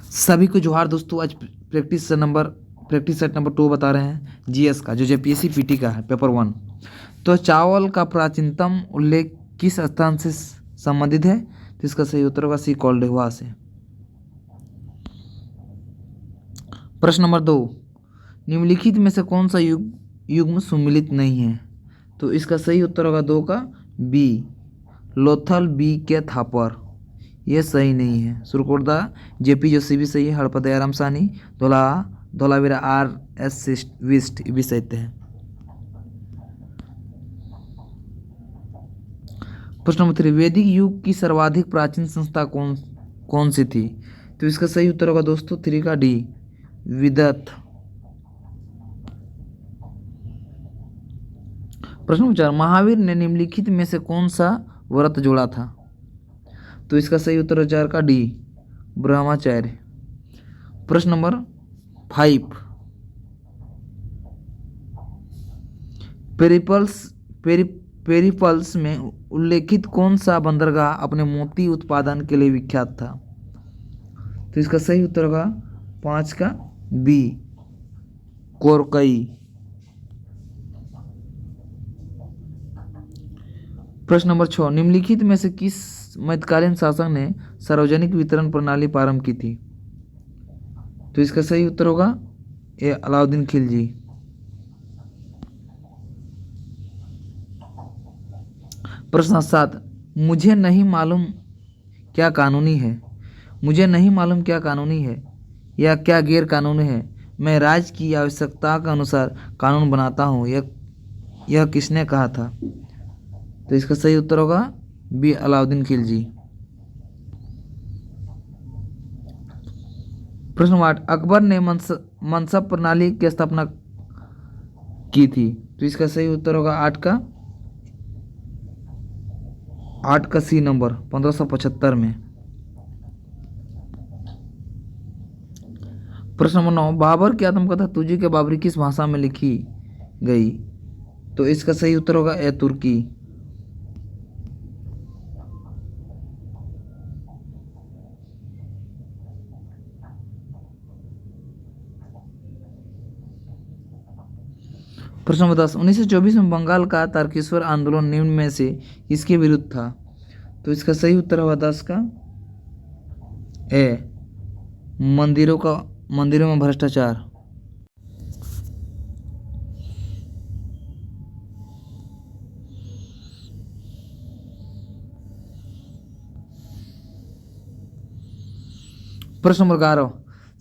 सभी को जोहार दोस्तों। आज प्रैक्टिस सेट नंबर 2 बता रहे हैं जीएस का, जो जेपीएससी पीटी का है, पेपर 1। तो चावल का प्राचीनतम उल्लेख किस स्थान से संबंधित है? तो इसका सही उत्तर होगा सी, कोल्डवा से। प्रश्न नंबर 2, निम्नलिखित में से कौन सा युग्म सुमिलित नहीं है? तो इसका सही उत्तर होगा 2 का बी, लोथल बी के थापर। यह सही नहीं है। सुरकोटदा जेपी जोशी भी सही है। हड़पदयाराम सानी, धोलावीरा आर एस विस्ट भी सही है। प्रश्न नंबर 3, वैदिक युग की सर्वाधिक प्राचीन संस्था कौन सी थी? तो इसका सही उत्तर होगा दोस्तों 3 का डी, विदत। प्रश्न नंबर 4, महावीर ने निम्नलिखित में से कौन सा व्रत जोड़ा था? तो इसका सही उत्तर है 4 का डी, ब्रह्मचर्य। प्रश्न नंबर 5, पेरिपल्स में उल्लेखित कौन सा बंदरगाह अपने मोती उत्पादन के लिए विख्यात था? तो इसका सही उत्तर होगा 5 का बी, कोरकई। प्रश्न नंबर 6, निम्नलिखित में से किस मध्यकालीन शासक ने सार्वजनिक वितरण प्रणाली प्रारंभ की थी? तो इसका सही उत्तर होगा ए, अलाउद्दीन खिलजी। प्रश्न 7, मुझे नहीं मालूम क्या कानूनी है? मुझे नहीं मालूम क्या कानूनी है या क्या गैर कानूनी है, मैं राज्य की आवश्यकता के अनुसार कानून बनाता हूँ, यह किसने कहा था? तो इसका सही उत्तर होगा बी, अलाउद्दीन खिलजी। प्रश्न 8, अकबर ने मनसब प्रणाली की स्थापना की थी? तो इसका सही उत्तर होगा 8 का सी नंबर, 1575 में। प्रश्न नंबर 9, बाबर की आत्मकथा तुझी के बाबरी किस भाषा में लिखी गई? तो इसका सही उत्तर होगा ए, तुर्की। प्रश्न नंबर 10, 1924 में बंगाल का तारकेश्वर आंदोलन निम्न में से किसके विरुद्ध था? तो इसका सही उत्तर होगा 10 का ए, मंदिरों में भ्रष्टाचार। प्रश्न नंबर 11,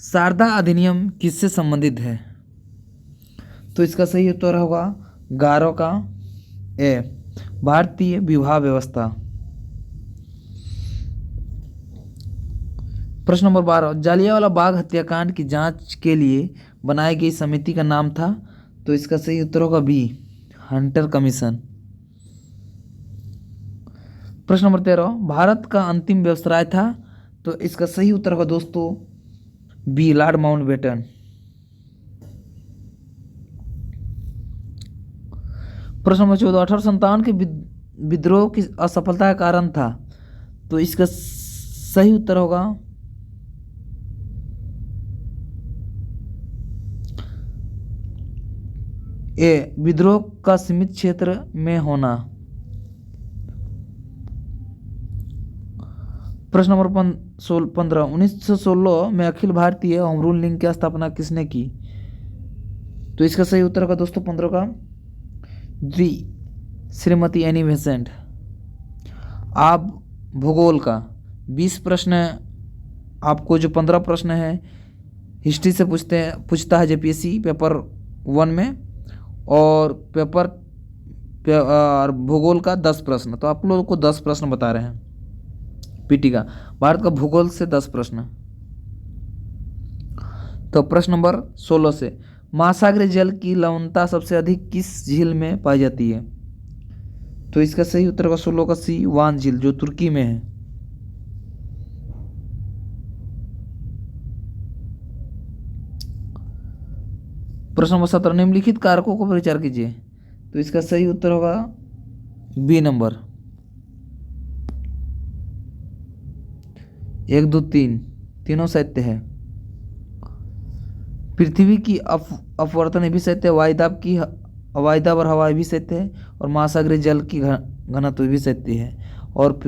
शारदा अधिनियम किससे संबंधित है? तो इसका सही उत्तर होगा 11 का ए, भारतीय विवाह व्यवस्था। प्रश्न नंबर 12, जालियांवाला बाग हत्याकांड की जांच के लिए बनाई गई समिति का नाम था? तो इसका सही उत्तर होगा बी, हंटर कमीशन। प्रश्न नंबर 13, भारत का अंतिम व्यवसाय था? तो इसका सही उत्तर होगा दोस्तों बी, लॉर्ड माउंटबेटन। प्रश्न नंबर 14, 1857 के विद्रोह की असफलता का कारण था? तो इसका सही उत्तर होगा ए, विद्रोह का सीमित क्षेत्र में होना। प्रश्न नंबर 15, 1916 में Akhil Bharatiya home rule league की स्थापना किसने की? तो इसका सही उत्तर होगा दोस्तों 15 का डी, श्रीमती एनी बेसेंट। आप भूगोल का 20 प्रश्न, आपको जो 15 प्रश्न है हिस्ट्री से पूछता है जेपीएससी पेपर 1 में, और भूगोल का 10 प्रश्न। तो आप लोगों को 10 प्रश्न बता रहे हैं पीटी का, भारत का भूगोल से 10 प्रश्न। तो प्रश्न नंबर 16 से, महासागरीय जल की लवणता सबसे अधिक किस झील में पाई जाती है? तो इसका सही उत्तर होगा 16 का सी, वान झील, जो तुर्की में है। प्रश्न नंबर 17, निम्नलिखित कारकों को विचार कीजिए। तो इसका सही उत्तर होगा बी नंबर, 1 2 3 तीनों सत्य है। पृथ्वी की अपवर्तन भी सत्य है, वायुदाब और हवा भी सत्य है, और महासागरीय जल की घनत्व भी सत्य है, और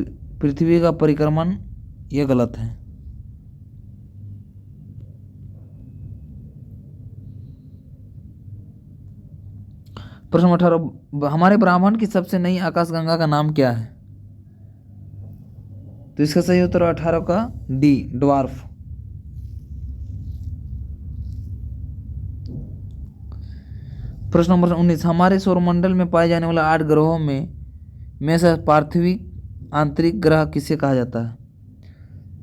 पृथ्वी का परिक्रमण ये गलत है। प्रश्न 18, हमारे ब्राह्मण की सबसे नई आकाशगंगा का नाम क्या है? तो इसका सही उत्तर 18 का डी, ड्वार्फ। प्रश्न नंबर 19, हमारे सौरमंडल में पाए जाने वाले 8 ग्रहों में से पार्थिव आंतरिक ग्रह किसे कहा जाता है?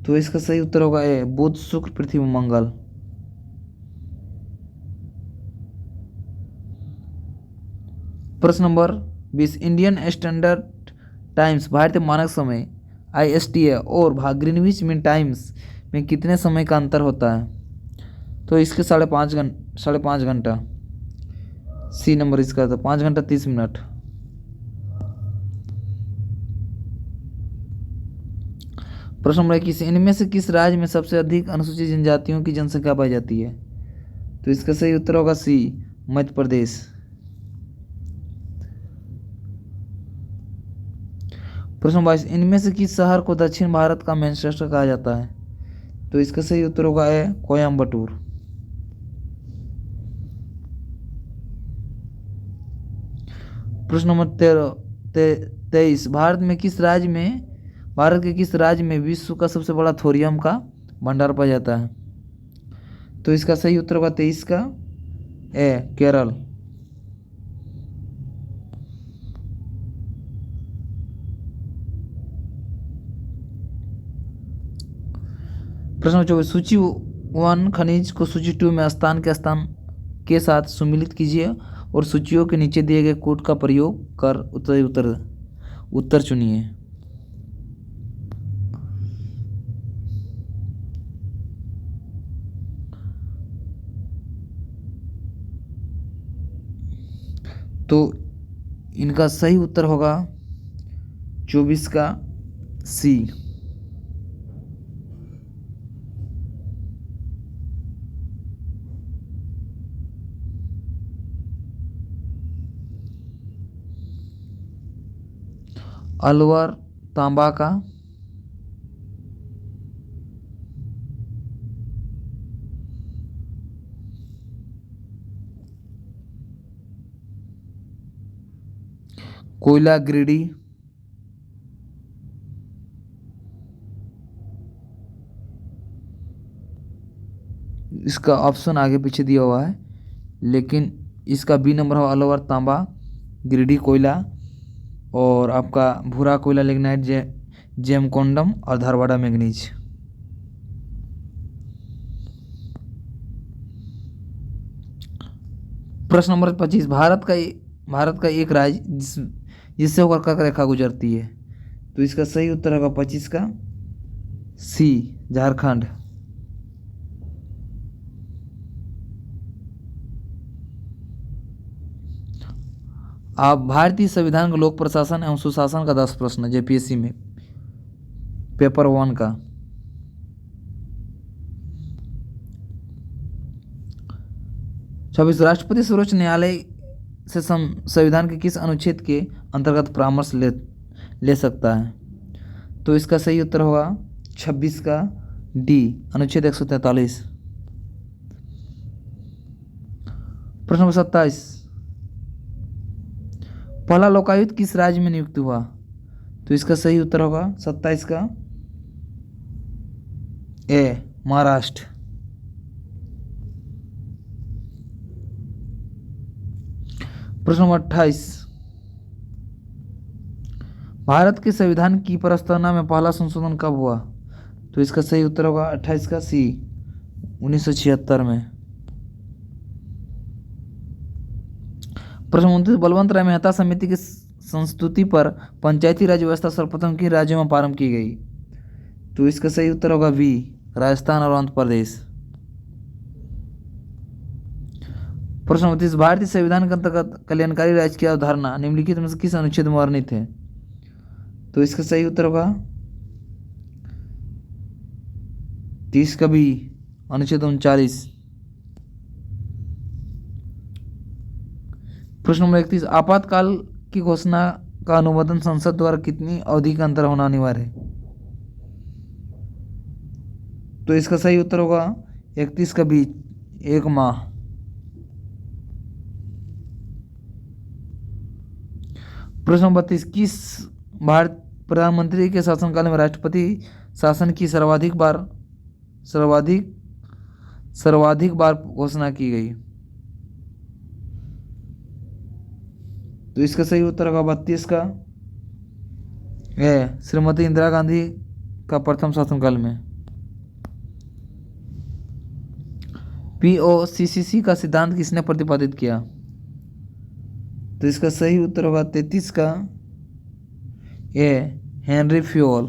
तो इसका सही उत्तर होगा ए, बुध, शुक्र, पृथ्वी, मंगल। प्रश्न नंबर 20, इंडियन स्टैंडर्ड टाइम्स भारतीय मानक समय ISTA और ग्रीनविच मीन टाइम्स में कितने समय का अंतर होता है? तो इसके 5.5 घंटा। सी नंबर इसका था 5 घंटा 30 मिनट। प्रश्न नंबर 21, इनमें से किस राज्य में सबसे अधिक अनुसूचित जनजातियों की जनसंख्या पाई जाती है? तो इसका सही उत्तर होगा सी, मध्य प्रदेश। प्रश्न 22, इनमें से किस शहर को दक्षिण भारत का मैनचेस्टर कहा जाता है? तो इसका सही उत्तर होगा ए, कोयम्बटूर। प्रश्न नंबर 23, भारत के किस राज्य में विश्व का सबसे बड़ा थोरियम का भंडार पाया जाता है? तो इसका सही उत्तर होगा 23 का ए, केरल। प्रश्न 24, सूची 1 खनिज को सूची 2 में स्थान के साथ सम्मिलित कीजिए और सूचियों के नीचे दिए गए कोड का प्रयोग कर उत्तर चुनिए। तो इनका सही उत्तर होगा 24 का सी। अलवर तांबा का कोयला गिरिडीह, इसका ऑप्शन आगे पीछे दिया हुआ है, लेकिन इसका बी नंबर हो अलवर तांबा गिरिडीह कोयला, और आपका भूरा कोयला लिग्नाइट जेमकोंडम और धारवाड़ा मैंगनीज। प्रश्न नंबर 25, भारत का एक राज्य जिससे होकर कर्क रेखा गुजरती है। तो इसका सही उत्तर होगा 25 का सी, झारखंड। आप भारतीय संविधान का लोक प्रशासन एवं सुशासन का 10 प्रश्न JPSC में पेपर 1 का। छब्बीस, राष्ट्रपति सर्वोच्च न्यायालय से संविधान के किस अनुच्छेद के अंतर्गत परामर्श ले सकता है? तो इसका सही उत्तर होगा 26 का डी, अनुच्छेद 143। प्रश्न नंबर 27, पहला लोकायुक्त किस राज्य में नियुक्त हुआ? तो इसका सही उत्तर होगा 27 का ए, महाराष्ट्र। प्रश्न नंबर 28, भारत के संविधान की प्रस्तावना में पहला संशोधन कब हुआ? तो इसका सही उत्तर होगा 28 का सी, 1976 में। प्रश्न 29, बलवंत राय मेहता समिति की संस्तुति पर पंचायती राज व्यवस्था सर्वप्रथम किन राज्यों में प्रारंभ की गई? तो इसका सही उत्तर होगा बी, राजस्थान और आंध्र प्रदेश। प्रश्न 29, भारतीय संविधान के अंतर्गत कल्याणकारी राज्य की अवधारणा निम्नलिखित में से किस अनुच्छेद में वर्णित है? तो इसका सही उत्तर होगा 30 का बी, अनुच्छेद 39। प्रश्न नंबर 31, आपातकाल की घोषणा का अनुमोदन संसद द्वारा कितनी अवधि का अंतर होना अनिवार्य है? तो इसका सही उत्तर होगा 31 का बीच 1 माह। प्रश्न नंबर 32, किस भारत प्रधानमंत्री के शासनकाल में राष्ट्रपति शासन की सर्वाधिक बार घोषणा की गई? तो इसका सही उत्तर होगा 32 का है श्रीमती इंदिरा गांधी का प्रथम शासनकाल में। पीओसीसीसी का सिद्धांत किसने प्रतिपादित किया? तो इसका सही उत्तर होगा 33 का ए हेनरी फ्योल।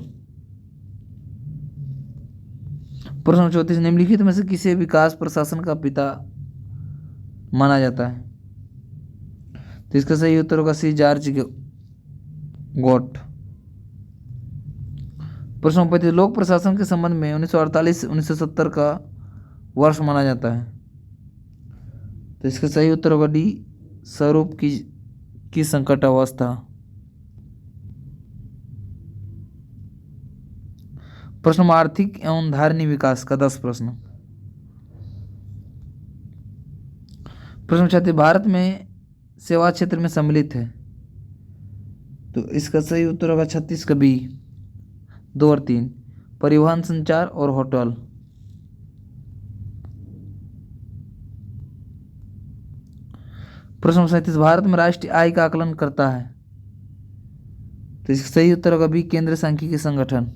प्रश्न 34, निम्नलिखित में से किसे विकास प्रशासन का पिता माना जाता है? तो इसका सही उत्तर होगा सी जॉर्ज गोट। प्रश्न 35, लोक प्रशासन के संबंध में 1948-1970 का वर्ष माना जाता है? तो इसका सही उत्तर होगा डी स्वरूप की संकट अवस्था। प्रश्न नंबर, आर्थिक एवं धारणीय विकास का 10 प्रश्न। प्रश्न 36, भारत में सेवा क्षेत्र में सम्मिलित है? तो इसका सही उत्तर होगा 36 का बी 2 और 3, परिवहन, संचार और होटल। प्रश्न 37, भारत में राष्ट्रीय आय का आकलन करता है? तो इसका सही उत्तर होगा बी केंद्रीय सांख्यिकी संगठन।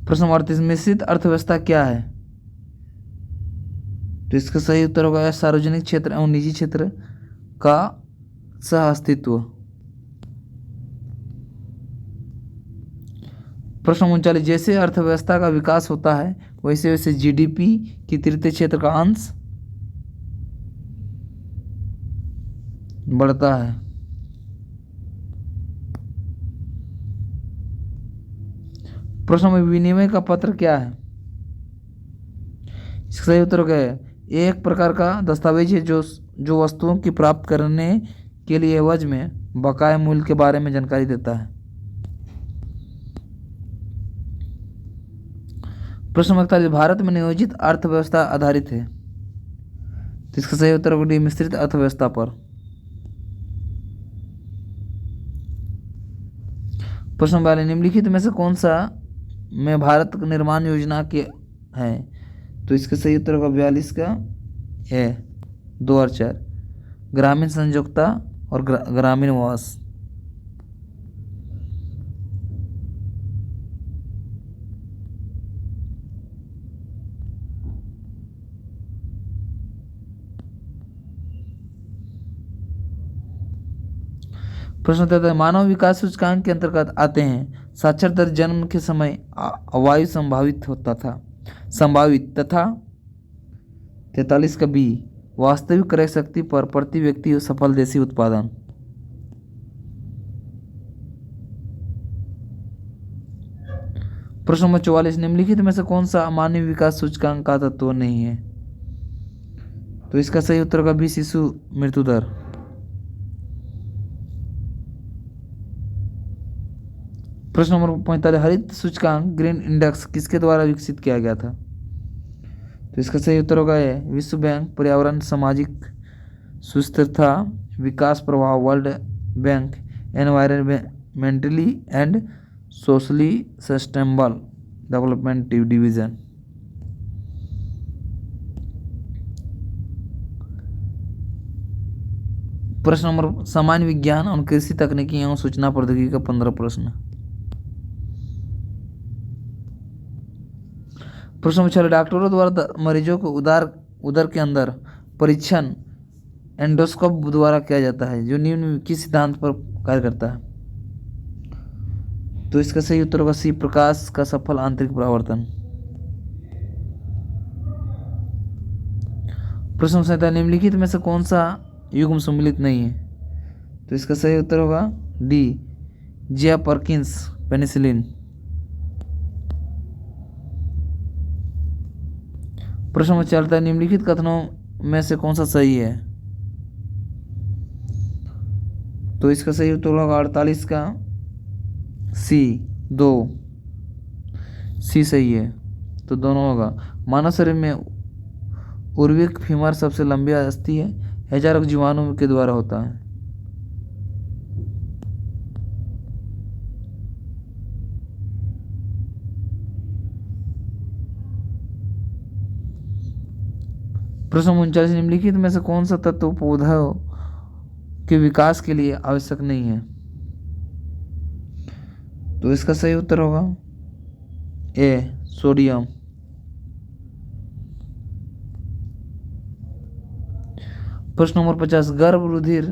प्रश्न 38, मिश्रित अर्थव्यवस्था क्या है? तो इसका सही उत्तर होगा सार्वजनिक क्षेत्र एवं निजी क्षेत्र का सह अस्तित्व। प्रश्न 39, जैसे अर्थव्यवस्था का विकास होता है वैसे वैसे जीडीपी की तृतीय क्षेत्र का अंश बढ़ता है। प्रश्न में विनिमय का पत्र क्या है? इसका सही उत्तर क्या है? एक प्रकार का दस्तावेज है जो वस्तुओं की प्राप्त करने के लिए एवज में बकाया मूल्य के बारे में जानकारी देता है। प्रश्न 41, भारत में नियोजित अर्थव्यवस्था आधारित है? तो इसका सही उत्तर होगा डी मिश्रित अर्थव्यवस्था पर। प्रश्न 42, निम्नलिखित में से कौन सा में भारत निर्माण योजना के है? तो इसका सही उत्तर होगा 42 का है 2 और 4, ग्रामीण संयोजकता और ग्रामीण आवास। प्रश्न 43, मानव विकास सूचकांक के अंतर्गत आते हैं साक्षर दर जन्म के समय अवायु संभावित तथा 43 का बी वास्तविक क्रय शक्ति पर प्रति व्यक्ति सफल देशी उत्पादन। प्रश्न नंबर 44, निम्नलिखित में से कौन सा मानवीय विकास सूचकांक का तत्व नहीं है? तो इसका सही उत्तर होगा बी शिशु मृत्यु दर। प्रश्न नंबर 45, हरित सूचकांक ग्रीन इंडेक्स किसके द्वारा विकसित किया गया था? तो इसका सही उत्तर होगा ये विश्व बैंक, पर्यावरण, सामाजिक सुस्थिरता, विकास प्रभाव, world bank, environmentally and socially sustainable development division. प्रश्न नंबर, सामान्य विज्ञान और कृषि तकनीकी एवं सूचना प्रौद्योगिकी का 15 प्रश्न। प्रश्न नंबर 6, डॉक्टरों द्वारा मरीजों को उदर के अंदर परीक्षण एंडोस्कोप द्वारा किया जाता है जो निम्न किस सिद्धांत पर कार्य करता है? तो इसका सही उत्तर होगा सी प्रकाश का सफल आंतरिक परावर्तन। प्रश्न संख्या, निम्नलिखित में से कौन सा युग्म सम्मिलित नहीं है? तो इसका सही उत्तर होगा डी जिया परकिंस पेनिसिलिन। प्रश्न नंबर 4, निम्नलिखित कथनों में से कौन सा सही है? तो इसका सही उत्तर होगा 48 का सी, 2 सी सही है। तो दोनों होगा। मानव शरीर में उर्विक फीमर सबसे लंबी अस्थि है, हजारों जीवाणु के द्वारा होता है। प्रश्न 39, निम्नलिखित में से कौन सा तत्व पौधा के विकास के लिए आवश्यक नहीं है? तो इसका सही उत्तर होगा ए, सोडियम। प्रश्न नंबर 50, गर्भ रुधिर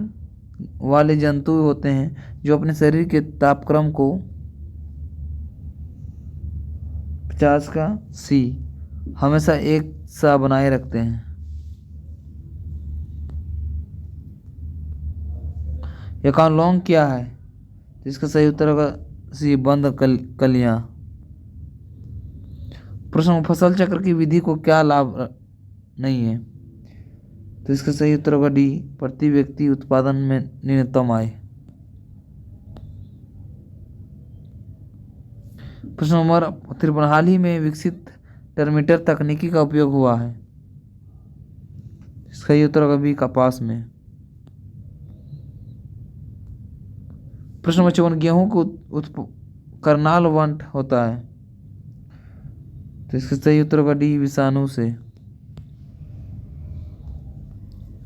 वाले जंतु होते हैं जो अपने शरीर के तापक्रम को 50 का सी हमेशा एक सा बनाए रखते हैं। एकाउंट क्या है? तो इसका सही उत्तर होगा सी, बंद कलियां। प्रश्न, फसल चक्र की विधि को क्या लाभ नहीं है? तो इसका सही उत्तर होगा डी, प्रति व्यक्ति उत्पादन में न्यूनतम आय। प्रश्न नंबर 53, हाल ही में विकसित टर्मीटर तकनीकी का उपयोग हुआ है। इसका सही उत्तर होगा बी, कपास में। प्रश्न नंबर 54, गेहूं को करनाल वंट होता है। तो इसका सही उत्तर होगा डी, विषाणु से।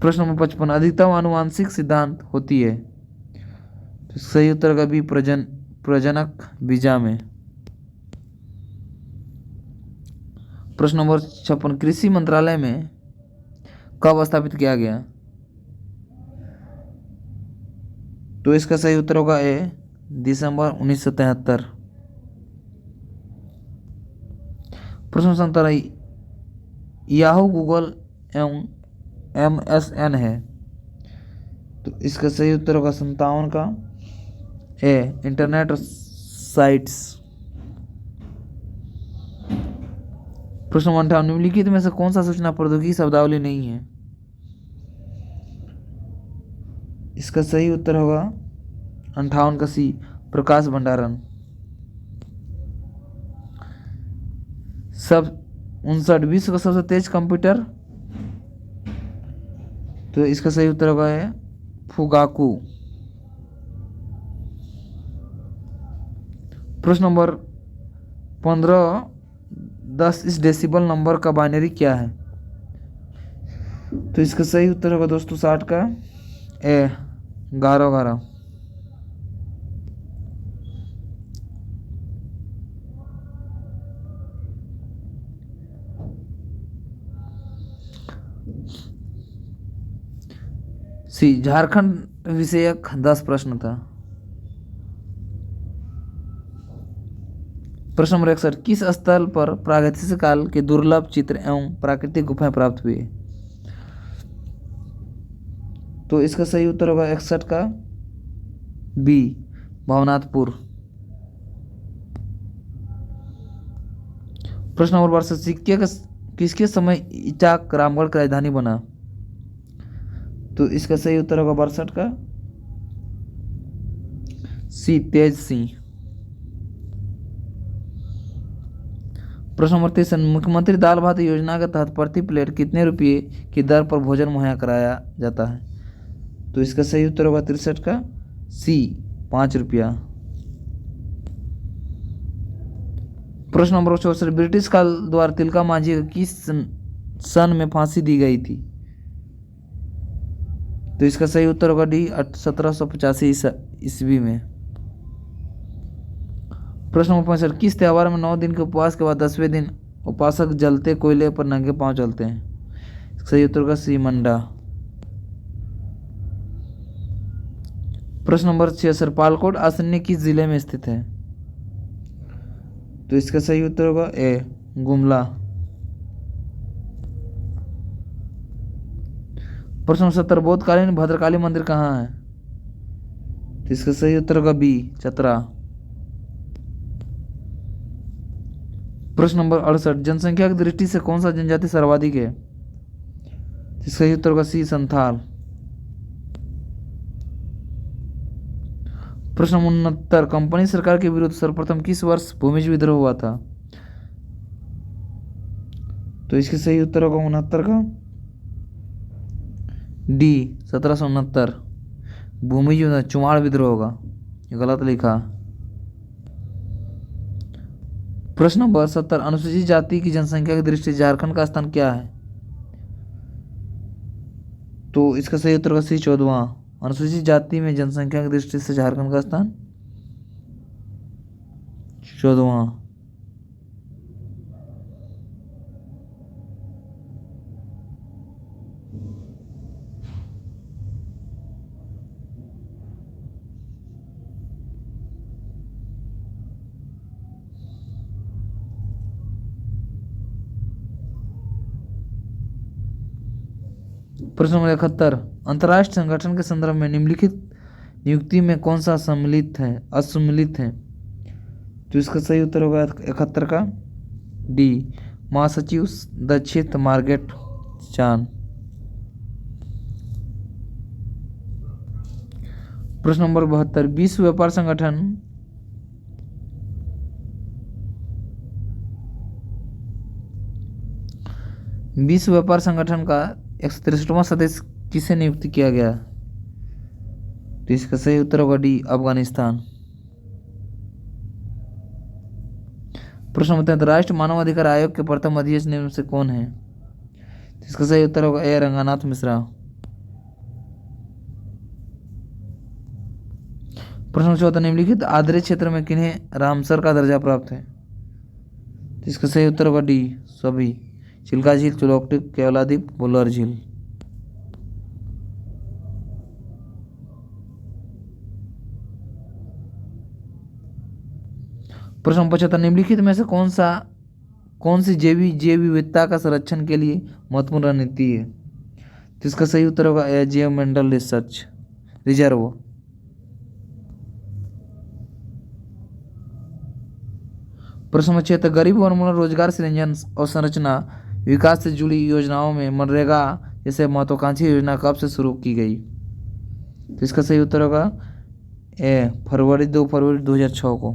प्रश्न नंबर 55, अधिकतम आनुवांशिक सिद्धांत होती है। तो सही उत्तर होगा बी, प्रजनक बीजा में। प्रश्न नंबर 56, कृषि मंत्रालय में कब स्थापित किया गया? तो इसका सही उत्तर होगा ए, दिसंबर 1973। प्रश्न 57, याहू गूगल एवं MSN है। तो इसका सही उत्तर होगा 57 का ए, इंटरनेट साइट्स। प्रश्न 58, निम्नलिखित में से कौन सा सूचना प्रौद्योगिकी शब्दावली नहीं है? इसका सही उत्तर होगा 58 का सी, प्रकाश भंडारण। सब 59, विश्व का सबसे तेज कंप्यूटर। तो इसका सही उत्तर होगा है फुगाकू। प्रश्न नंबर 15, 10 इस डेसिबल नंबर का बाइनरी क्या है? तो इसका सही उत्तर होगा दोस्तों 60 का ए, 11 सी, झारखंड विषयक 10 प्रश्न था। प्रश्न नंबर 61, किस स्थल पर प्रागैतिहासिक काल के दुर्लभ चित्र एवं प्राकृतिक गुफाएं प्राप्त हुई? तो इसका सही उत्तर होगा 61 का बी, भवनाथपुर। प्रश्न नंबर 62, सिक्के का किसके समय इचाक रामगढ़ की राजधानी बना? तो इसका सही उत्तर होगा 62 का सी, तेज सिंह। प्रश्न नंबर 23, मुख्यमंत्री दाल भात योजना के तहत प्रति प्लेट कितने रुपये की दर पर भोजन मुहैया कराया जाता है? तो इसका सही उत्तर होगा 63 का सी, 5 रुपया। प्रश्न नंबर 64, ब्रिटिश काल द्वारा तिलका मांझी को किस सन में फांसी दी गई थी? तो इसका सही उत्तर होगा डी, 1785 ईस्वी में। प्रश्न नंबर 65, किस त्योहार में 9 दिन के उपवास के बाद 10वें दिन उपासक जलते कोयले पर नंगे पांव चलते हैं? सही उत्तर होगा सी, मंडा। प्रश्न नंबर 66, पालकोट आसन्य किस जिले में स्थित है? तो इसका सही उत्तर होगा ए, गुमला। प्रश्न 70, बोधकालीन भद्रकाली मंदिर कहाँ है? तो इसका सही उत्तर होगा बी, चतरा। प्रश्न नंबर 68, जनसंख्या की दृष्टि से कौन सा जनजाति सर्वाधिक है? इसका सही उत्तर होगा सी, संथाल। प्रश्न 69, कंपनी सरकार के विरुद्ध सर्वप्रथम किस वर्ष भूमिज विद्रोह हुआ था? तो इसका सही उत्तर होगा 69 का डी, 1769। भूमिज विद्रोह, चुमाड़ विद्रोह होगा, ये गलत लिखा। प्रश्न नंबर 70, अनुसूचित जाति की जनसंख्या की दृष्टि से झारखंड का स्थान क्या है? तो इसका सही उत्तर होगा सी, 14वां। अनुसूचित जाति में जनसंख्या की दृष्टि से झारखंड का स्थान 14वां। प्रश्न नंबर 71, अंतर्राष्ट्रीय संगठन के संदर्भ में निम्नलिखित नियुक्ति में कौन सा सम्मिलित है, असम्मिलित है? तो इसका सही उत्तर होगा 71 का डी, महासचिव दक्षित मार्गेट चान। प्रश्न नंबर 72, विश्व व्यापार संगठन का 163वां सदस्य किसे नियुक्त किया गया? तो इसका सही उत्तर होगा डी, अफगानिस्तान। प्रश्न नंबर 73, राष्ट्रीय मानवाधिकार आयोग के प्रथम अध्यक्ष निम्न में से कौन है? तो इसका सही उत्तर होगा ए, रंगनाथ मिश्रा। प्रश्न नंबर 14, निम्नलिखित आर्द्र क्षेत्र में किन्हें रामसर का दर्जा प्राप्त है? तो इसका सही उत्तर होगा डी, सभी। चिल्का झील, चुलौकटिक, केवलादीप, बुल्लर झील। प्रश्न नंबर 75, निम्नलिखित में से कौन सी जैव विविधता का संरक्षण के लिए महत्वपूर्ण रणनीति है? तो इसका सही उत्तर होगा ए, जैव मंडल रिसर्च रिजर्व। प्रश्न नंबर 76, गरीब उन्मूलन, रोजगार सृजन और संरचना विकास से जुड़ी योजनाओं में मनरेगा जैसे महत्वाकांक्षी योजना कब से शुरू की गई? तो इसका सही उत्तर होगा ए, 2 फरवरी 2006 को।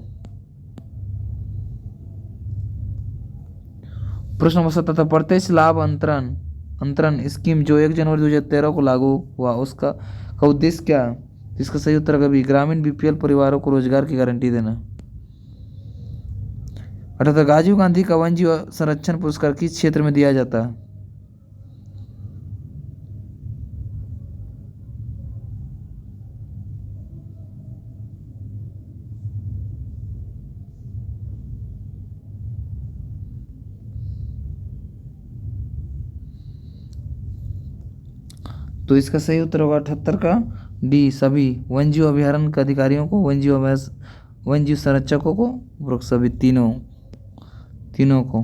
प्रश्न नंबर 77, प्रत्यक्ष लाभ अंतरण स्कीम जो 1 जनवरी 2013 को लागू हुआ उसका उद्देश्य क्या है? इसका सही उत्तर होगा बी, ग्रामीण बीपीएल परिवारों को रोजगार की गारंटी देना। 78, राजीव गांधी का वन जीव संरक्षण पुरस्कार किस क्षेत्र में दिया जाता है? तो इसका सही उत्तर होगा 78 का डी, सभी वन जीव अभयारण्य के अधिकारियों को, वन जीव संरक्षकों को, सभी तीनों को।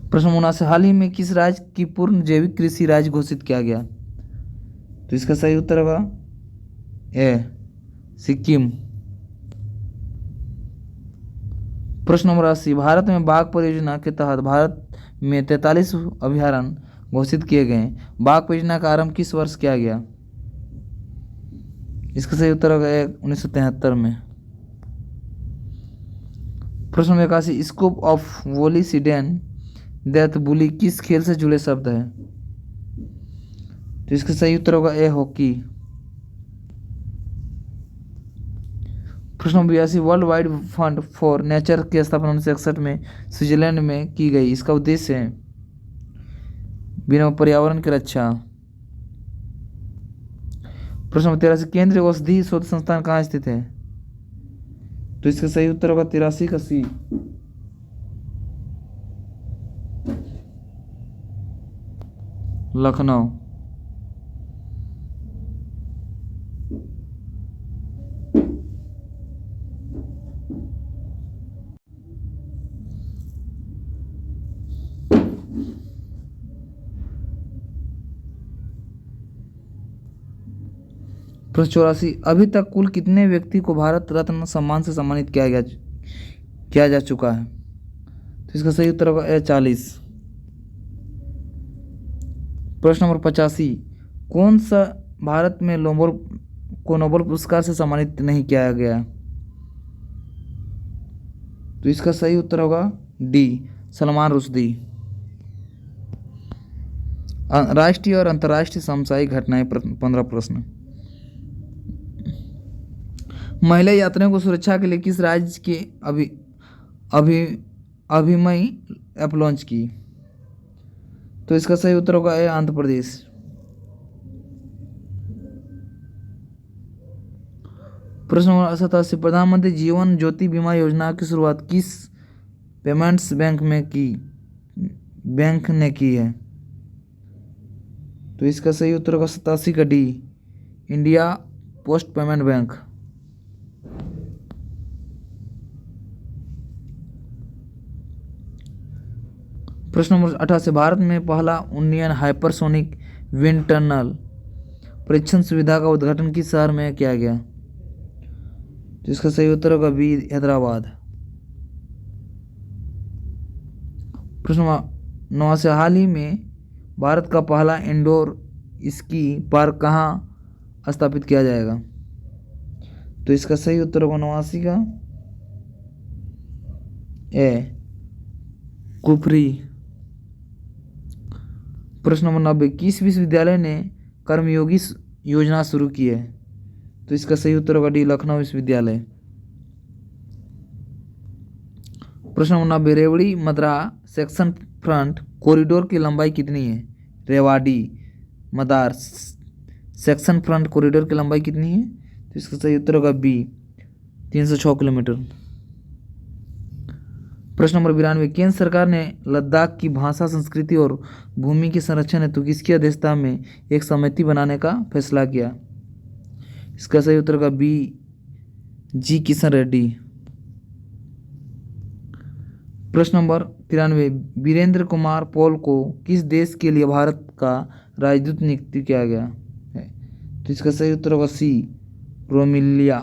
प्रश्न 79, हाल ही में किस राज्य की पूर्ण जैविक कृषि राज्य घोषित किया गया? तो इसका सही उत्तर होगा ए, सिक्किम। प्रश्न नंबर 80, भारत में बाघ परियोजना के तहत भारत में 43 अभयारण्य घोषित किए गए। बाघ परियोजना का आरंभ किस वर्ष किया गया? इसका सही उत्तर होगा 1973 में। प्रश्न नंबर 81, स्कूप ऑफ वोली सीडेन डेथ बुली किस खेल से जुड़े शब्द है? तो इसका सही उत्तर होगा ए, हॉकी। प्रश्न number 82, world wide fund for nature की स्थापना 1961 में स्विट्जरलैंड में की गई, इसका उद्देश्य है बिना पर्यावरण की रक्षा। प्रश्न नंबर 83, केंद्रीय औषधि शोध संस्थान कहाँ स्थित है? तो इसका सही उत्तर होगा 83 का सी, लखनऊ। प्रश्न 84, अभी तक कुल कितने व्यक्ति को भारत रत्न सम्मान से सम्मानित किया जा चुका है। तो इसका सही उत्तर होगा ए 40। प्रश्न नंबर 85, कौन सा भारत में नोबेल पुरस्कार से सम्मानित नहीं किया गया? तो इसका सही उत्तर होगा डी, सलमान रुश्दी। राष्ट्रीय और अंतर्राष्ट्रीय सामुदायिक घटनाएं 15 प्रश्न। महिला यात्रियों को सुरक्षा के लिए किस राज्य के अभिमय ऐप लॉन्च की? तो इसका सही उत्तर होगा ए, आंध्र प्रदेश। प्रश्न नंबर 87, प्रधानमंत्री जीवन ज्योति बीमा योजना की शुरुआत किस पेमेंट्स बैंक ने की है? तो इसका सही उत्तर होगा 87 का D, India post payment bank. प्रश्न नंबर 88, भारत में पहला इंडियन हाइपरसोनिक विंड टनल परीक्षण सुविधा का उद्घाटन किस शहर में किया गया? तो इसका सही उत्तर होगा बी, हैदराबाद। प्रश्न नंबर 89, हाल ही में भारत का पहला इंडोर स्की पार्क कहाँ स्थापित किया जाएगा? तो इसका सही उत्तर होगा 89 का ए, कुफरी। प्रश्न नंबर 90, किस विश्वविद्यालय ने कर्मयोगी योजना शुरू की है? तो इसका सही उत्तर होगा डी, लखनऊ विश्वविद्यालय। प्रश्न नंबर 90, रेवाड़ी मद्रा सेक्शन फ्रंट कॉरिडोर की लंबाई कितनी है? रेवाड़ी मदार सेक्शन फ्रंट कॉरिडोर की लंबाई कितनी है? तो इसका सही उत्तर होगा बी, 306 किलोमीटर। प्रश्न नंबर 92, केंद्र सरकार ने लद्दाख की भाषा, संस्कृति और भूमि के संरक्षण हेतु किसकी अध्यक्षता में एक समिति बनाने का फैसला किया? इसका सही उत्तर होगा बी, जी किशन रेड्डी। प्रश्न नंबर 93, वीरेंद्र कुमार पॉल को किस देश के लिए भारत का राजदूत नियुक्त किया गया है? तो इसका सही उत्तर होगा सी, रोमालिया।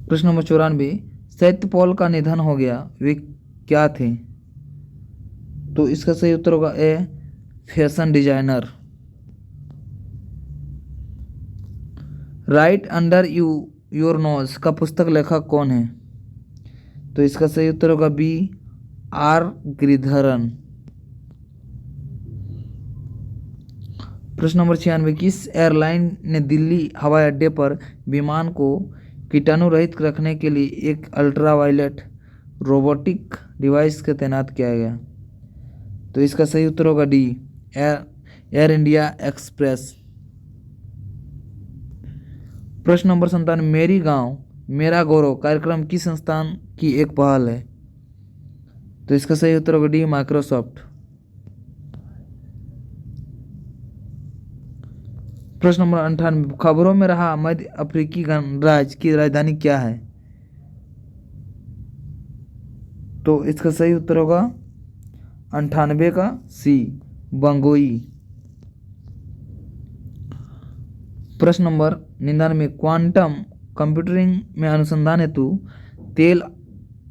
प्रश्न नंबर 94, सत्य पॉल का निधन हो गया, वे क्या थे? तो इसका सही उत्तर होगा A, fashion designer. Right under your nose का पुस्तक लेखक कौन है? तो इसका सही उत्तर होगा बी, आर गिरिधरन। प्रश्न नंबर 96, किस एयरलाइन ने दिल्ली हवाई अड्डे पर विमान को कीटाणु रहित रखने के लिए एक अल्ट्रावायलेट रोबोटिक डिवाइस का तैनात किया गया? तो इसका सही उत्तर होगा डी, एयर इंडिया एक्सप्रेस। प्रश्न नंबर 97, मेरी गांव मेरा गौरव कार्यक्रम किस संस्थान की एक पहल है? तो इसका सही उत्तर होगा डी, माइक्रोसॉफ्ट। प्रश्न नंबर 98, खबरों में रहा मध्य अफ्रीकी गणराज्य की राजधानी क्या है? तो इसका सही उत्तर होगा 98 का सी, बंगोई। प्रश्न नंबर 99, क्वांटम कंप्यूटिंग में अनुसंधान हेतु तेल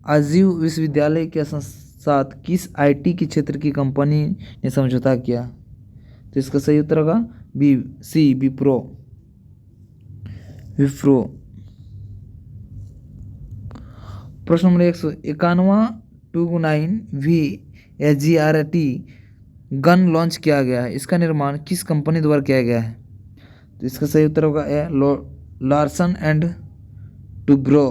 अजीव विश्वविद्यालय के साथ किस आईटी के क्षेत्र की कंपनी ने समझौता किया? तो इसका सही उत्तर होगा बी, सी, विप्रो। प्रश्न नंबर 191, 29 VSGRT गन लॉन्च किया गया है, इसका निर्माण किस कंपनी द्वारा किया गया है? तो इसका सही उत्तर होगा A, Larsen and Toubro.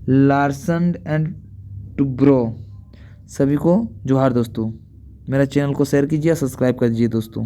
Larsen and Toubro. सभी को जोहार दोस्तों, मेरा चैनल को शेयर कीजिए, सब्सक्राइब कर दीजिए दोस्तों।